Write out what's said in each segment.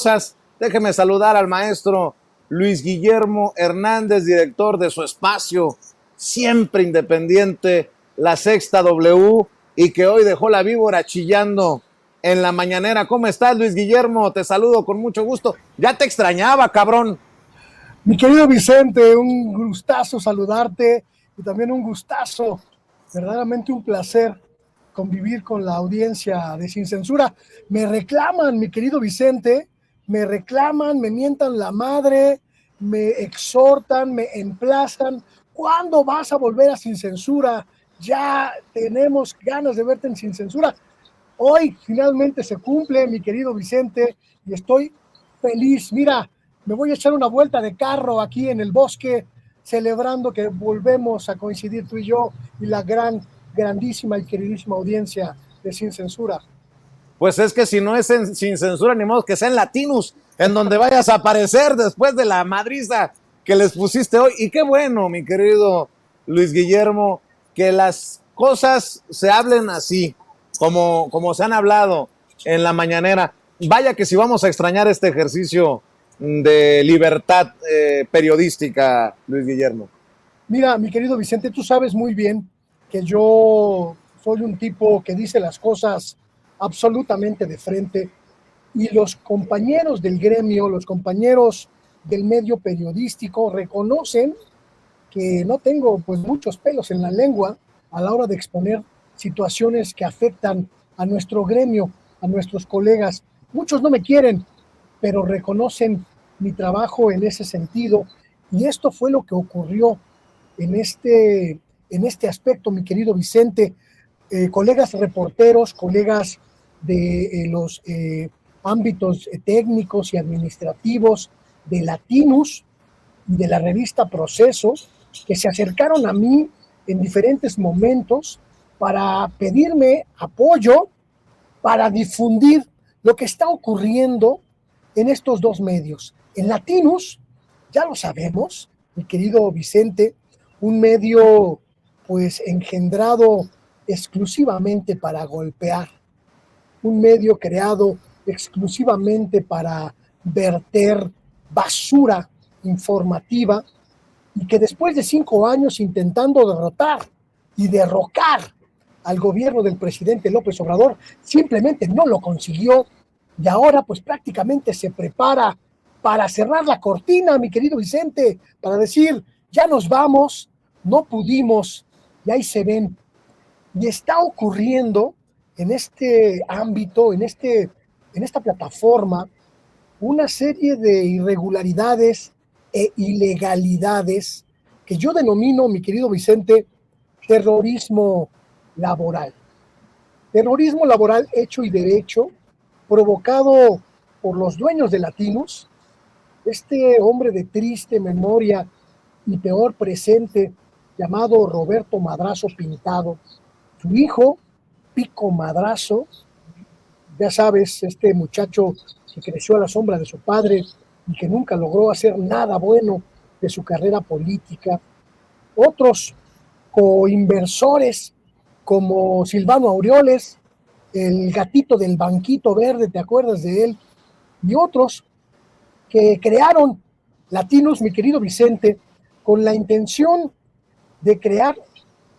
cosas. Déjeme saludar al maestro Luis Guillermo Hernández, director de su espacio, siempre independiente, La Sexta W, y que hoy dejó la víbora chillando en la mañanera. ¿Cómo estás, Luis Guillermo? Te saludo con mucho gusto. Ya te extrañaba, cabrón. Mi querido Vicente, un gustazo saludarte y también un gustazo, verdaderamente un placer convivir con la audiencia de Sin Censura. Me reclaman, mi querido Vicente, me reclaman, me mientan la madre, me exhortan, me emplazan. ¿Cuándo vas a volver a Sin Censura? Ya tenemos ganas de verte en Sin Censura. Hoy finalmente se cumple, mi querido Vicente, y estoy feliz. Mira, me voy a echar una vuelta de carro aquí en el bosque, celebrando que volvemos a coincidir tú y yo y la grandísima y queridísima audiencia de Sin Censura. Pues es que si no es sin censura, ni modo que sea en Latinus, en donde vayas a aparecer después de la madriza que les pusiste hoy. Y qué bueno, mi querido Luis Guillermo, que las cosas se hablen así, como se han hablado en la mañanera. Vaya que si vamos a extrañar este ejercicio de libertad periodística, Luis Guillermo. Mira, mi querido Vicente, tú sabes muy bien que yo soy un tipo que dice las cosas absolutamente de frente, y los compañeros del gremio, los compañeros del medio periodístico reconocen que no tengo pues muchos pelos en la lengua a la hora de exponer situaciones que afectan a nuestro gremio, a nuestros colegas. Muchos no me quieren, pero reconocen mi trabajo en ese sentido, y esto fue lo que ocurrió en este aspecto, mi querido Vicente. Colegas reporteros, colegas de los ámbitos técnicos y administrativos de Latinus y de la revista Proceso, que se acercaron a mí en diferentes momentos para pedirme apoyo para difundir lo que está ocurriendo en estos dos medios. En Latinus, ya lo sabemos, mi querido Vicente, un medio pues engendrado exclusivamente para golpear, un medio creado exclusivamente para verter basura informativa, y que después de 5 años intentando derrotar y derrocar al gobierno del presidente López Obrador, simplemente no lo consiguió, y ahora pues prácticamente se prepara para cerrar la cortina, mi querido Vicente, para decir, ya nos vamos, no pudimos, y ahí se ven. Y está ocurriendo en este ámbito, en esta plataforma, una serie de irregularidades e ilegalidades que yo denomino, mi querido Vicente, terrorismo laboral. Terrorismo laboral hecho y derecho, provocado por los dueños de Latinus, este hombre de triste memoria y peor presente, llamado Roberto Madrazo Pintado, su hijo, Pico Madrazo, ya sabes, este muchacho que creció a la sombra de su padre y que nunca logró hacer nada bueno de su carrera política. Otros coinversores como Silvano Aureoles, el gatito del banquito verde, ¿te acuerdas de él? Y otros que crearon Latinus, mi querido Vicente, con la intención de crear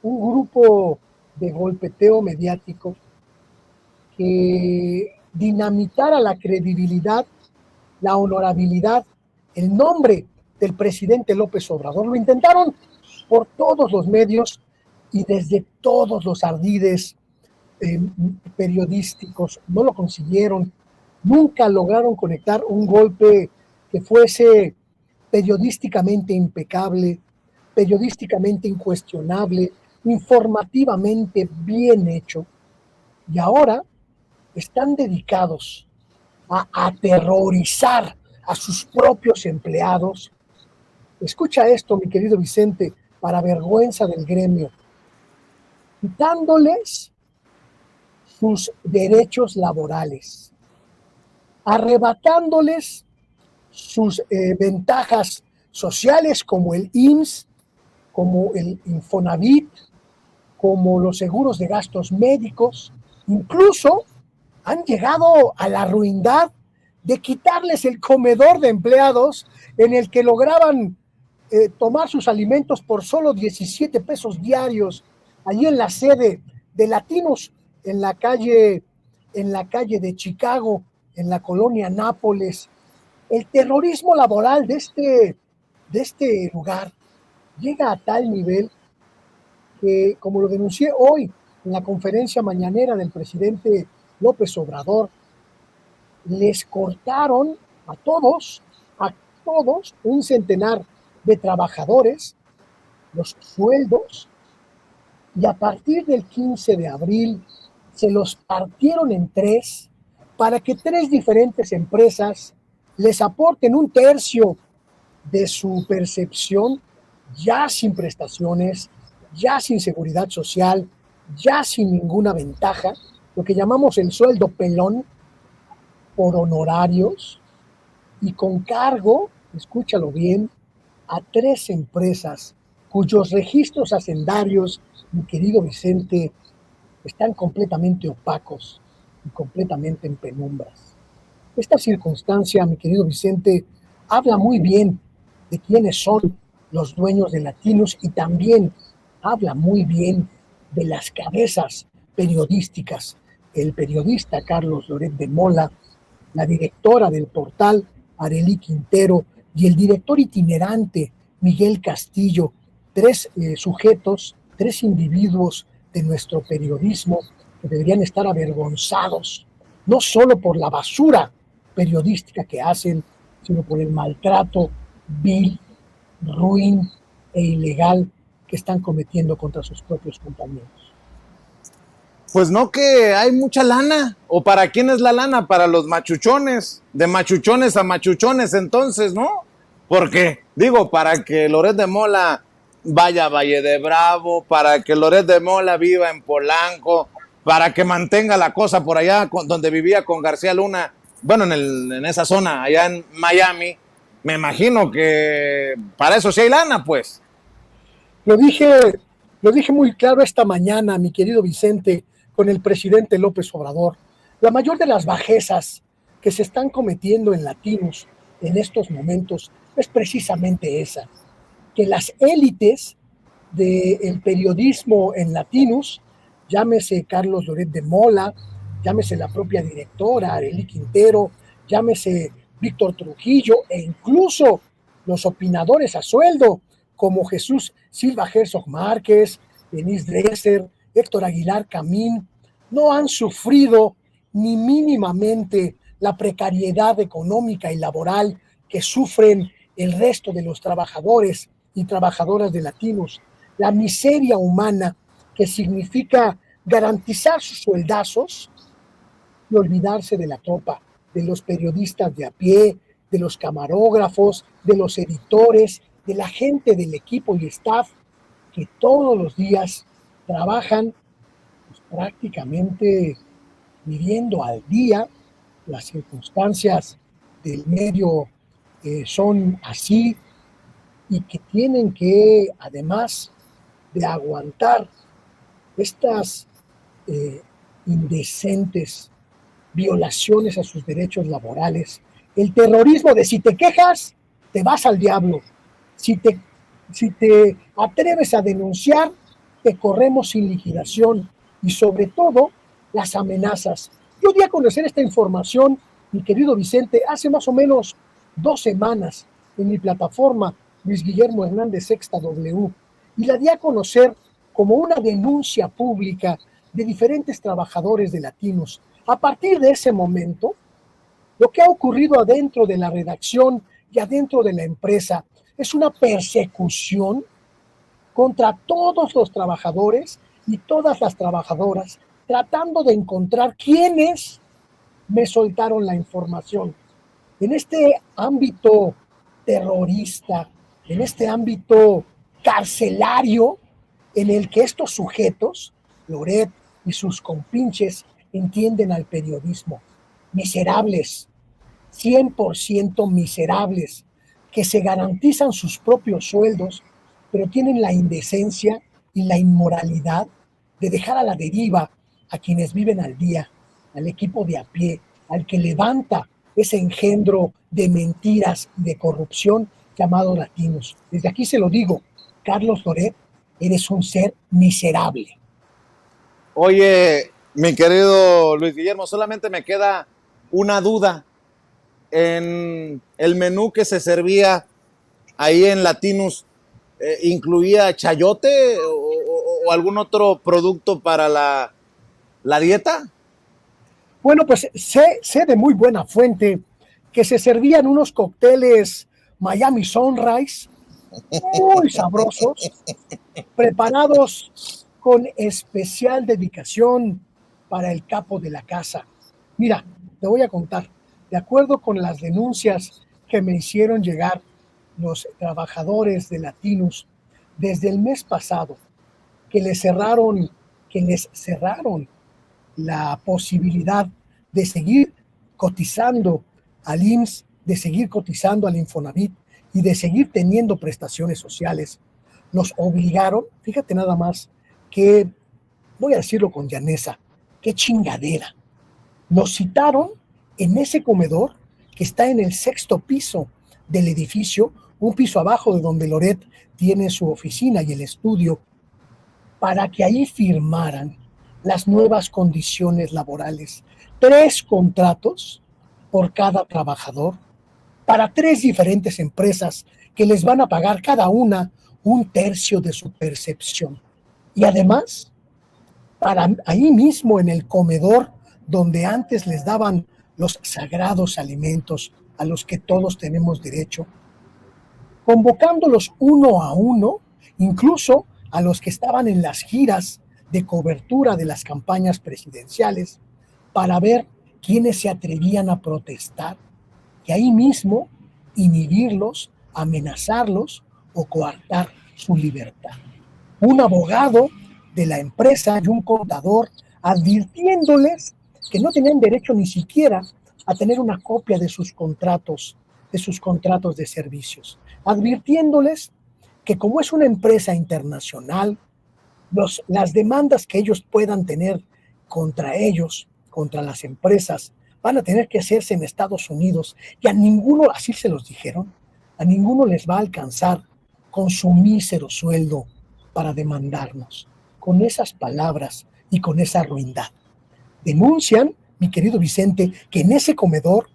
un grupo de golpeteo mediático que dinamitara la credibilidad, la honorabilidad, el nombre del presidente López Obrador. Lo intentaron por todos los medios y desde todos los ardides periodísticos. No lo consiguieron. Nunca lograron conectar un golpe que fuese periodísticamente impecable, periodísticamente incuestionable, informativamente bien hecho. Y ahora están dedicados a aterrorizar a sus propios empleados. Escucha esto, mi querido Vicente, para vergüenza del gremio, quitándoles sus derechos laborales, arrebatándoles sus ventajas sociales como el IMSS, como el Infonavit, como los seguros de gastos médicos. Incluso han llegado a la ruindad de quitarles el comedor de empleados en el que lograban tomar sus alimentos por solo 17 pesos diarios, allí en la sede de Latinos, en la calle de Chicago, en la colonia Nápoles. El terrorismo laboral de este lugar llega a tal nivel que, como lo denuncié hoy en la conferencia mañanera del presidente López Obrador, les cortaron a todos, un centenar de trabajadores, los sueldos, y a partir del 15 de abril se los partieron en tres para que tres diferentes empresas les aporten un tercio de su percepción, ya sin prestaciones, ya sin seguridad social, ya sin ninguna ventaja, lo que llamamos el sueldo pelón, por honorarios y con cargo, escúchalo bien, a tres empresas cuyos registros hacendarios, mi querido Vicente, están completamente opacos y completamente en penumbras. Esta circunstancia, mi querido Vicente, habla muy bien de quiénes son los dueños de Latinos y también habla muy bien de las cabezas periodísticas. El periodista Carlos Loret de Mola, la directora del portal Arely Quintero y el director itinerante Miguel Castillo, tres sujetos, tres individuos de nuestro periodismo que deberían estar avergonzados, no solo por la basura periodística que hacen, sino por el maltrato vil, ruin e ilegal que están cometiendo contra sus propios compañeros. Pues no, que hay mucha lana. ¿O para quién es la lana? Para los machuchones. De machuchones a machuchones, entonces, ¿no? Porque, digo, para que Loret de Mola vaya a Valle de Bravo, para que Loret de Mola viva en Polanco, para que mantenga la cosa por allá donde vivía con García Luna, bueno, en esa zona, allá en Miami, me imagino que para eso sí hay lana, pues. Lo dije, lo dije muy claro esta mañana, mi querido Vicente, con el presidente López Obrador. La mayor de las bajezas que se están cometiendo en Latinos en estos momentos es precisamente esa, que las élites del periodismo en Latinos, llámese Carlos Loret de Mola, llámese la propia directora Arely Quintero, llámese Víctor Trujillo e incluso los opinadores a sueldo como Jesús Silva Herzog Márquez, Denise Dresser, Héctor Aguilar Camín, no han sufrido ni mínimamente la precariedad económica y laboral que sufren el resto de los trabajadores y trabajadoras de Latinos, la miseria humana que significa garantizar sus sueldazos y olvidarse de la tropa, de los periodistas de a pie, de los camarógrafos, de los editores, de la gente del equipo y staff que todos los días trabajan pues, prácticamente viviendo al día. Las circunstancias del medio son así y que tienen que, además de aguantar estas eh, indecentes violaciones a sus derechos laborales, el terrorismo de si te quejas, te vas al diablo. Si te, si te atreves a denunciar, te corremos sin liquidación y sobre todo las amenazas. Yo di a conocer esta información, mi querido Vicente, hace más o menos 2 semanas en mi plataforma Luis Guillermo Hernández Sexta W y la di a conocer como una denuncia pública de diferentes trabajadores de Latinos. A partir de ese momento, lo que ha ocurrido adentro de la redacción y adentro de la empresa es una persecución contra todos los trabajadores y todas las trabajadoras, tratando de encontrar quiénes me soltaron la información. En este ámbito terrorista, en este ámbito carcelario, en el que estos sujetos, Loret y sus compinches, entienden al periodismo. Miserables, 100% miserables, que se garantizan sus propios sueldos, pero tienen la indecencia y la inmoralidad de dejar a la deriva a quienes viven al día, al equipo de a pie, al que levanta ese engendro de mentiras y de corrupción llamado Latinos. Desde aquí se lo digo, Carlos Loret, eres un ser miserable. Oye, mi querido Luis Guillermo, solamente me queda una duda. En el menú que se servía ahí en Latinus, ¿incluía chayote o algún otro producto para la dieta? Bueno, pues sé de muy buena fuente que se servían unos cócteles Miami Sunrise muy sabrosos, preparados con especial dedicación para el capo de la casa. Mira, te voy a contar, de acuerdo con las denuncias que me hicieron llegar los trabajadores de Latinos desde el mes pasado, que les cerraron la posibilidad de seguir cotizando al IMSS, de seguir cotizando al Infonavit y de seguir teniendo prestaciones sociales. Los obligaron, fíjate nada más, que, voy a decirlo con llaneza, qué chingadera. Los citaron en ese comedor que está en el sexto piso del edificio, un piso abajo de donde Loret tiene su oficina y el estudio, para que ahí firmaran las nuevas condiciones laborales. 3 contratos por cada trabajador para 3 diferentes empresas que les van a pagar cada una 1/3 de su percepción. Y además, para ahí mismo en el comedor donde antes les daban los sagrados alimentos a los que todos tenemos derecho, convocándolos uno a uno, incluso a los que estaban en las giras de cobertura de las campañas presidenciales, para ver quiénes se atrevían a protestar y ahí mismo inhibirlos, amenazarlos o coartar su libertad. Un abogado de la empresa y un contador advirtiéndoles que no tenían derecho ni siquiera a tener una copia de sus contratos de servicios, advirtiéndoles que como es una empresa internacional, las demandas que ellos puedan tener contra ellos, contra las empresas, van a tener que hacerse en Estados Unidos y a ninguno, así se los dijeron, a ninguno les va a alcanzar con su mísero sueldo para demandarnos. Con esas palabras y con esa ruindad. Denuncian, mi querido Vicente, que en ese comedor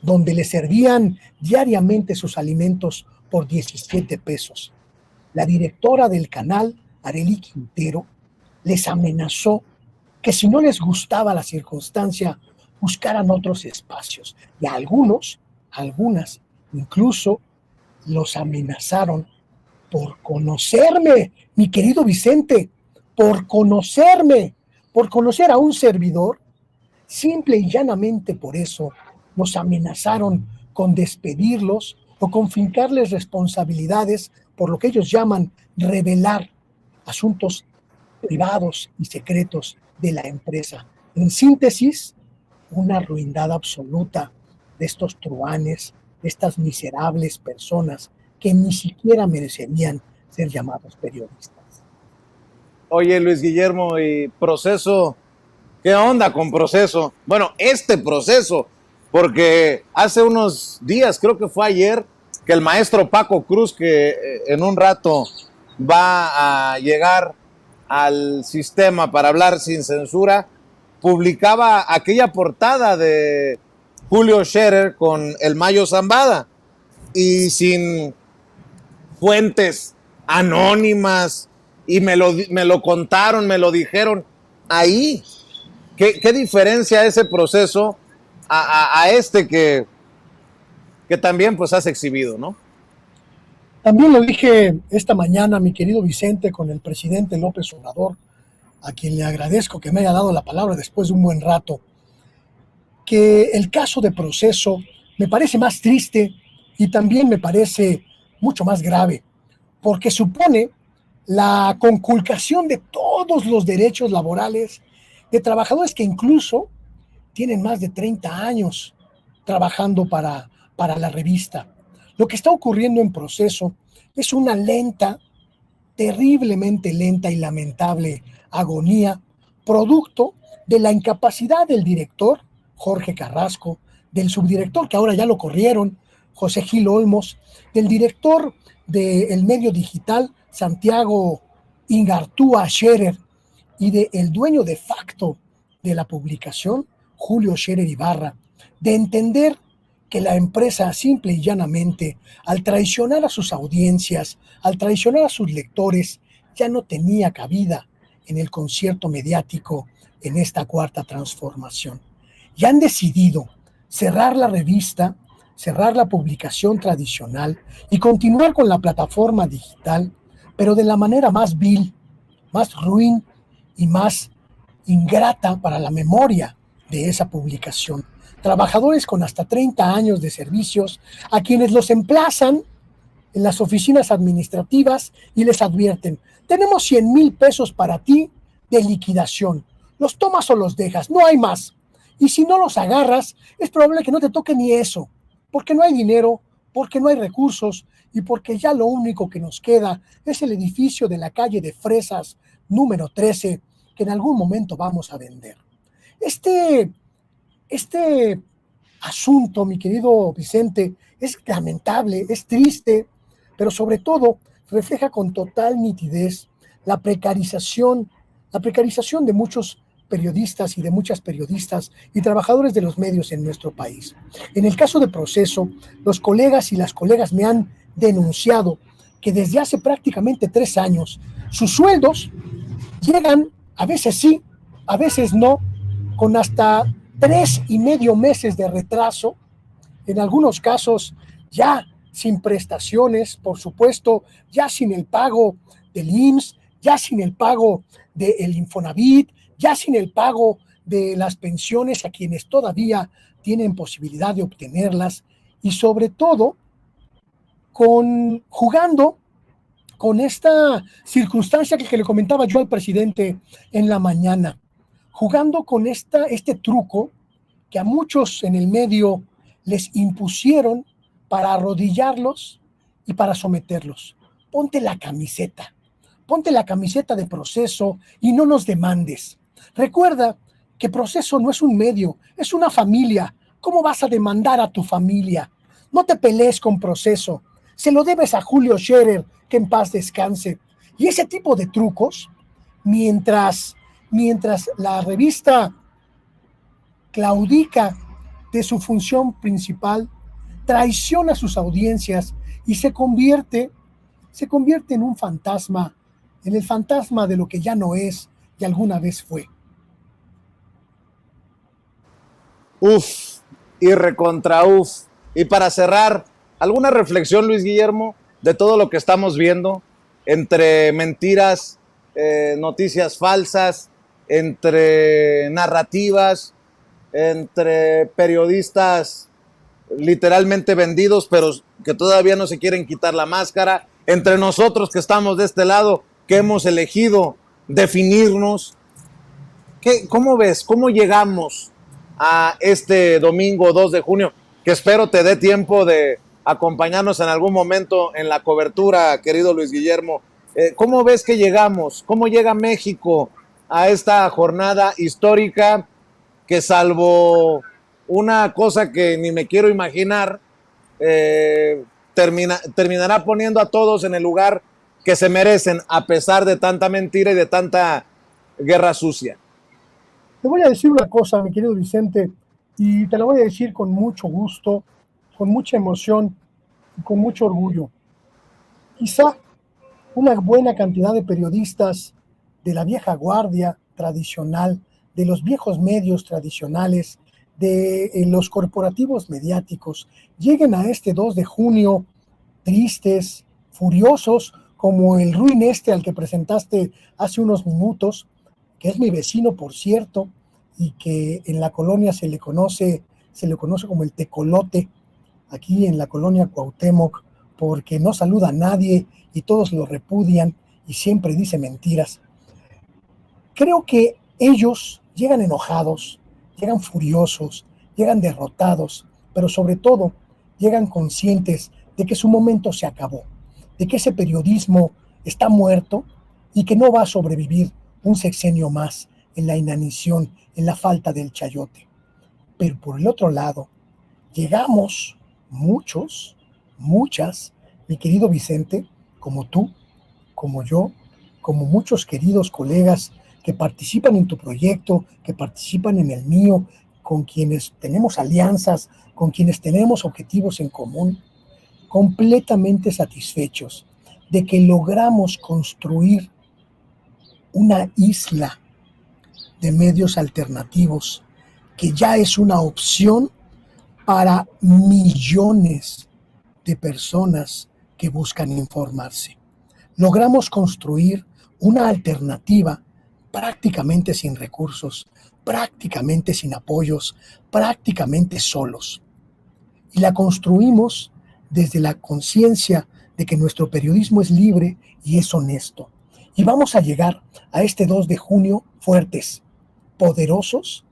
donde le servían diariamente sus alimentos por 17 pesos, la directora del canal, Arely Quintero, les amenazó que si no les gustaba la circunstancia, buscaran otros espacios. Y a algunas, incluso los amenazaron por conocerme, mi querido Vicente, por conocer a un servidor, simple y llanamente por eso, nos amenazaron con despedirlos o con fincarles responsabilidades por lo que ellos llaman revelar asuntos privados y secretos de la empresa. En síntesis, una ruindad absoluta de estos truanes, de estas miserables personas que ni siquiera merecerían ser llamados periodistas. Oye, Luis Guillermo, y Proceso, ¿qué onda con Proceso? Bueno, este Proceso, porque hace unos días, creo que fue ayer, que el maestro Paco Cruz, que en un rato va a llegar al sistema para hablar sin censura, publicaba aquella portada de Julio Scherer con el Mayo Zambada y sin fuentes anónimas y me lo contaron, me lo dijeron ahí. ¿Qué diferencia ese proceso a este que también pues has exhibido, ¿no? También lo dije esta mañana, mi querido Vicente, con el presidente López Obrador, a quien le agradezco que me haya dado la palabra después de un buen rato, que el caso de Proceso me parece más triste y también me parece mucho más grave, porque supone la conculcación de todos los derechos laborales de trabajadores que incluso tienen más de 30 años trabajando para la revista. Lo que está ocurriendo en Proceso es una lenta, terriblemente lenta y lamentable agonía, producto de la incapacidad del director, Jorge Carrasco, del subdirector, que ahora ya lo corrieron, José Gil Olmos, del director del medio digital, Santiago Ingartúa Scherer, y del dueño de facto de la publicación, Julio Scherer Ibarra, de entender que la empresa simple y llanamente, al traicionar a sus audiencias, al traicionar a sus lectores, ya no tenía cabida en el concierto mediático en esta cuarta transformación. Y han decidido cerrar la revista, cerrar la publicación tradicional y continuar con la plataforma digital, pero de la manera más vil, más ruin y más ingrata para la memoria de esa publicación. Trabajadores con hasta 30 años de servicios a quienes los emplazan en las oficinas administrativas y les advierten: tenemos 100,000 pesos para ti de liquidación, los tomas o los dejas, no hay más. Y si no los agarras, es probable que no te toque ni eso, porque no hay dinero, porque no hay recursos y porque ya lo único que nos queda es el edificio de la calle de Fresas número 13 que en algún momento vamos a vender. Este asunto, mi querido Vicente, es lamentable, es triste, pero sobre todo refleja con total nitidez la precarización de muchos periodistas y de muchas periodistas y trabajadores de los medios en nuestro país. En el caso de Proceso, los colegas y las colegas me han denunciado que desde hace prácticamente 3 años sus sueldos llegan, a veces sí, a veces no, con hasta 3,5 meses de retraso, en algunos casos ya sin prestaciones, por supuesto, ya sin el pago del IMSS, ya sin el pago del Infonavit, ya sin el pago de las pensiones a quienes todavía tienen posibilidad de obtenerlas, y sobre todo jugando con esta circunstancia que le comentaba yo al presidente en la mañana, jugando con este truco que a muchos en el medio les impusieron para arrodillarlos y para someterlos. Ponte la camiseta de Proceso y no nos demandes. Recuerda que Proceso no es un medio, es una familia. ¿Cómo vas a demandar a tu familia? No te pelees con Proceso. Se lo debes a Julio Scherer, que en paz descanse. Y ese tipo de trucos, mientras la revista claudica de su función principal, traiciona a sus audiencias y se convierte en un fantasma, en el fantasma de lo que ya no es y alguna vez fue. Uf, y recontra uf. Y para cerrar, ¿alguna reflexión, Luis Guillermo, de todo lo que estamos viendo entre mentiras, noticias falsas, entre narrativas, entre periodistas literalmente vendidos, pero que todavía no se quieren quitar la máscara, entre nosotros que estamos de este lado, que hemos elegido definirnos? ¿Cómo ves? ¿Cómo llegamos a este domingo 2 de junio? Que espero te dé tiempo de acompañarnos en algún momento en la cobertura, querido Luis Guillermo. ¿Cómo ves que llegamos? ¿Cómo llega México a esta jornada histórica que, salvo una cosa que ni me quiero imaginar, terminará poniendo a todos en el lugar que se merecen, a pesar de tanta mentira y de tanta guerra sucia? Te voy a decir una cosa, mi querido Vicente, y te la voy a decir con mucho gusto, con mucha emoción y con mucho orgullo. Quizá una buena cantidad de periodistas de la vieja guardia tradicional, de los viejos medios tradicionales, de los corporativos mediáticos, lleguen a este 2 de junio tristes, furiosos, como el ruin al que presentaste hace unos minutos, que es mi vecino, por cierto, y que en la colonia se le conoce como el tecolote, aquí en la colonia Cuauhtémoc, porque no saluda a nadie y todos lo repudian y siempre dice mentiras. Creo que ellos llegan enojados, llegan furiosos, llegan derrotados, pero sobre todo llegan conscientes de que su momento se acabó, de que ese periodismo está muerto y que no va a sobrevivir un sexenio más en la inanición, en la falta del chayote. Pero por el otro lado, llegamos muchos, muchas, mi querido Vicente, como tú, como yo, como muchos queridos colegas que participan en tu proyecto, que participan en el mío, con quienes tenemos alianzas, con quienes tenemos objetivos en común, completamente satisfechos de que logramos construir una isla de medios alternativos que ya es una opción para millones de personas que buscan informarse. Logramos construir una alternativa prácticamente sin recursos, prácticamente sin apoyos, prácticamente solos. Y la construimos desde la conciencia de que nuestro periodismo es libre y es honesto. Y vamos a llegar a este 2 de junio fuertes, poderosos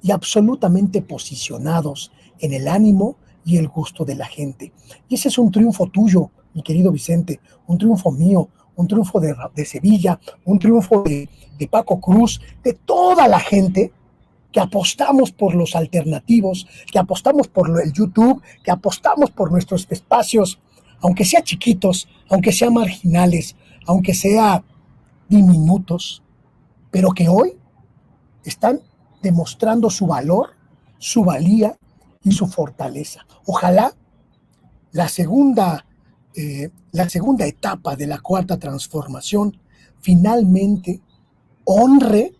y absolutamente posicionados en el ánimo y el gusto de la gente. Y ese es un triunfo tuyo, mi querido Vicente, un triunfo mío, un triunfo de Sevilla, un triunfo de Paco Cruz, de toda la gente que apostamos por los alternativos, que apostamos por el YouTube, que apostamos por nuestros espacios, aunque sean chiquitos, aunque sean marginales, aunque sean diminutos, pero que hoy están demostrando su valor, su valía y su fortaleza. Ojalá la segunda etapa de la cuarta transformación finalmente honre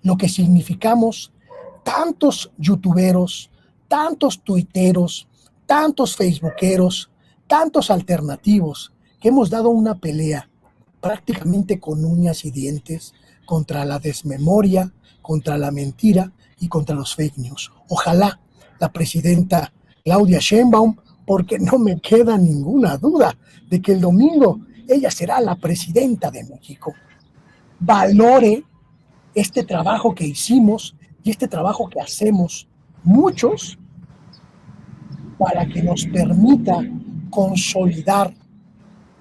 lo que significamos tantos youtuberos, tantos tuiteros, tantos facebookeros, tantos alternativos que hemos dado una pelea prácticamente con uñas y dientes contra la desmemoria, contra la mentira y contra los fake news. Ojalá la presidenta Claudia Sheinbaum, porque no me queda ninguna duda de que el domingo ella será la presidenta de México, valore este trabajo que hicimos y este trabajo que hacemos muchos para que nos permita consolidar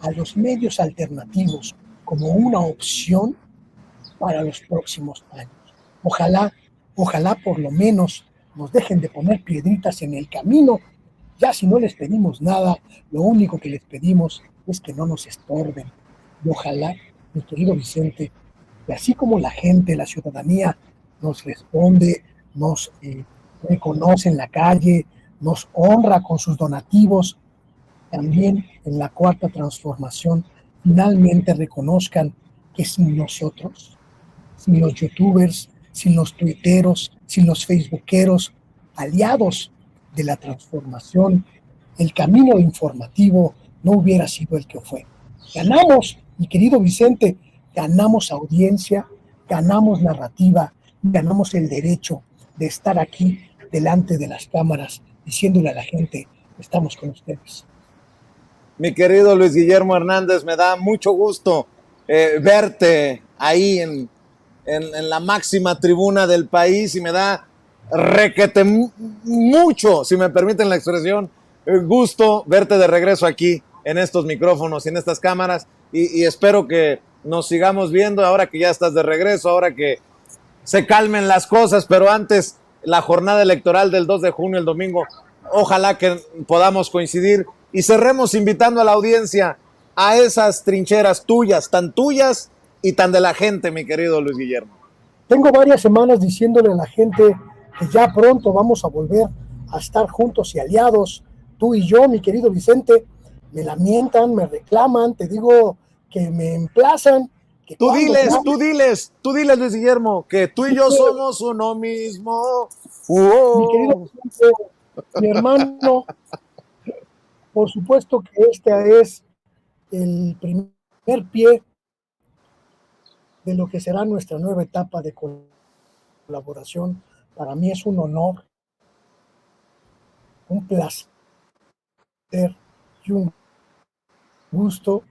a los medios alternativos como una opción para los próximos años. Ojalá, ojalá por lo menos nos dejen de poner piedritas en el camino. Ya si no les pedimos nada, lo único que les pedimos es que no nos estorben. Y ojalá, mi querido Vicente, que así como la gente, la ciudadanía nos responde, nos reconoce en la calle, nos honra con sus donativos, también en la cuarta transformación finalmente reconozcan que sin nosotros, sin los youtubers, sin los tuiteros, sin los facebookeros, aliados de la transformación, el camino informativo no hubiera sido el que fue. Ganamos, mi querido Vicente, ganamos audiencia, ganamos narrativa, ganamos el derecho de estar aquí delante de las cámaras diciéndole a la gente, estamos con ustedes. Mi querido Luis Guillermo Hernández, me da mucho gusto verte ahí en la máxima tribuna del país y me da requete mucho, si me permiten la expresión, gusto verte de regreso aquí en estos micrófonos y en estas cámaras y espero que nos sigamos viendo ahora que ya estás de regreso, ahora que se calmen las cosas, pero antes la jornada electoral del 2 de junio, el domingo, ojalá que podamos coincidir y cerremos invitando a la audiencia a esas trincheras tuyas y tan de la gente, mi querido Luis Guillermo. Tengo varias semanas diciéndole a la gente que ya pronto vamos a volver a estar juntos y aliados, tú y yo, mi querido Vicente. Me lamentan, me reclaman, te digo que me emplazan. Que Tú diles, Luis Guillermo, que tú y yo somos uno mismo. Mi querido Vicente, mi hermano, por supuesto que este es el primer pie de lo que será nuestra nueva etapa de colaboración. Para mí es un honor, un placer y un gusto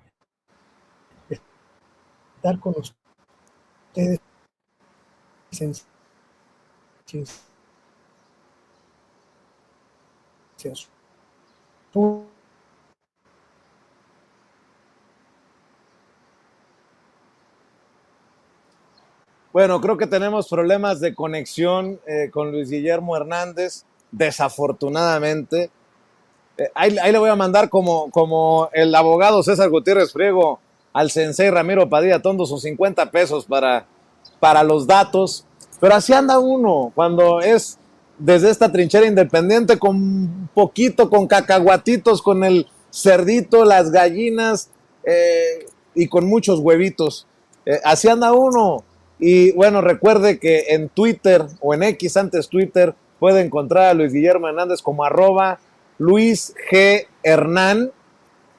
estar con ustedes en censura. Bueno, creo que tenemos problemas de conexión con Luis Guillermo Hernández. desafortunadamente, ahí le voy a mandar como el abogado César Gutiérrez Friego al sensei Ramiro Padilla Tondo sus 50 pesos para los datos. Pero así anda uno cuando es desde esta trinchera independiente, con un poquito, con cacahuatitos, con el cerdito, las gallinas y con muchos huevitos. Así anda uno. Y bueno, recuerde que en Twitter o en X, antes Twitter, puede encontrar a Luis Guillermo Hernández como @LuisG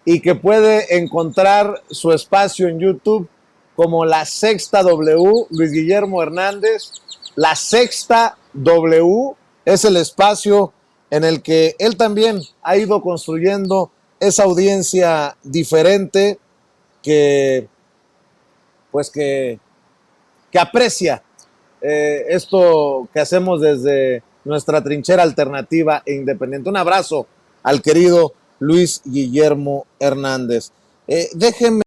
y que puede encontrar su espacio en YouTube como La Sexta W, Luis Guillermo Hernández. La Sexta W es el espacio en el que él también ha ido construyendo esa audiencia diferente que, pues que aprecia esto que hacemos desde nuestra trinchera alternativa e independiente. Un abrazo al querido Luis Guillermo Hernández. Déjenme